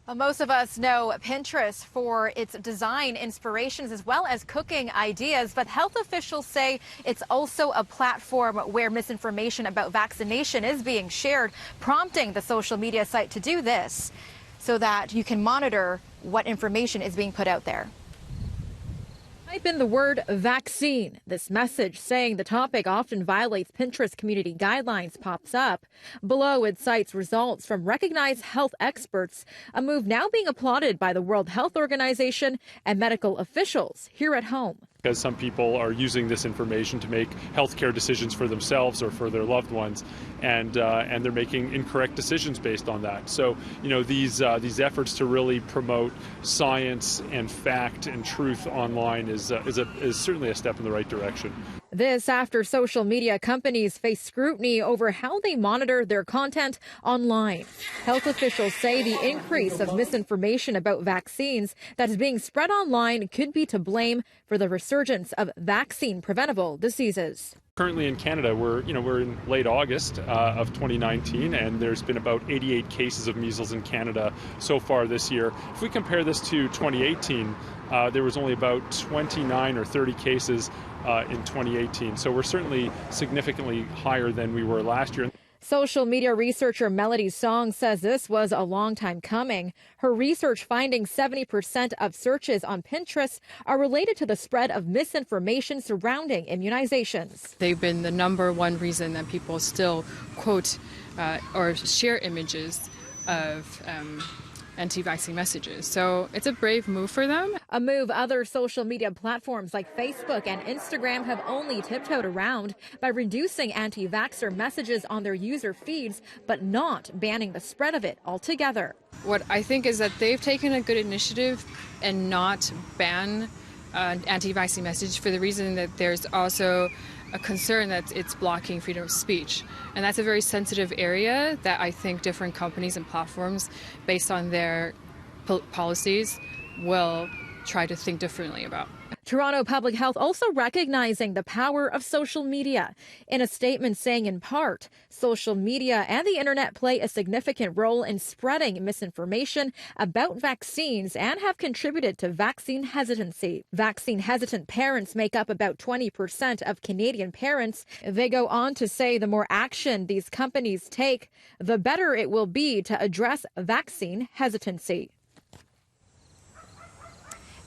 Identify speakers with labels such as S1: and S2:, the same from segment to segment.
S1: Well, most of us know Pinterest for its design inspirations as well as cooking ideas, but health officials say it's also a platform where misinformation about vaccination is being shared, prompting the social media site to do this so that you can monitor what information is being put out there. Type in the word vaccine. This message saying the topic often violates Pinterest community guidelines pops up. Below, it cites results from recognized health experts, a move now being applauded by the World Health Organization and medical officials here at home.
S2: Because some people are using this information to make healthcare decisions for themselves or for their loved ones, and they're making incorrect decisions based on that. So, these efforts to really promote science and fact and truth online is certainly a step in the right direction.
S1: This after social media companies face scrutiny over how they monitor their content online. Health officials say the increase of misinformation about vaccines that is being spread online could be to blame for the resurgence of vaccine-preventable diseases.
S2: Currently in Canada, we're in late August of 2019, and there's been about 88 cases of measles in Canada so far this year. If we compare this to 2018, there was only about 29 or 30 cases in 2018. So we're certainly significantly higher than we were last year.
S1: Social media researcher Melody Song says this was a long time coming. Her research finding 70% of searches on Pinterest are related to the spread of misinformation surrounding immunizations.
S3: They've been the #1 reason that people still quote or share images of anti-vaccine messages. So it's a brave move for them.
S1: A move other social media platforms like Facebook and Instagram have only tiptoed around by reducing anti-vaxxer messages on their user feeds, but not banning the spread of it altogether.
S3: What I think is that they've taken a good initiative and not ban anti-vaccine message for the reason that there's also a concern that it's blocking freedom of speech. And that's a very sensitive area that I think different companies and platforms, based on their policies, will try to think differently about.
S1: Toronto Public Health also recognizing the power of social media in a statement saying in part, social media and the internet play a significant role in spreading misinformation about vaccines and have contributed to vaccine hesitancy. Vaccine hesitant parents make up about 20% of Canadian parents. They go on to say the more action these companies take, the better it will be to address vaccine hesitancy.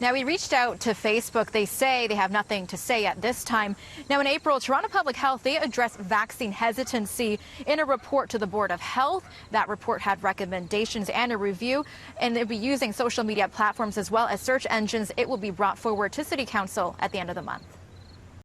S1: Now, we reached out to Facebook. They say they have nothing to say at this time. Now, in April, Toronto Public Health, they addressed vaccine hesitancy in a report to the Board of Health. That report had recommendations and a review, and they'll be using social media platforms as well as search engines. It will be brought forward to City Council at the end of the month.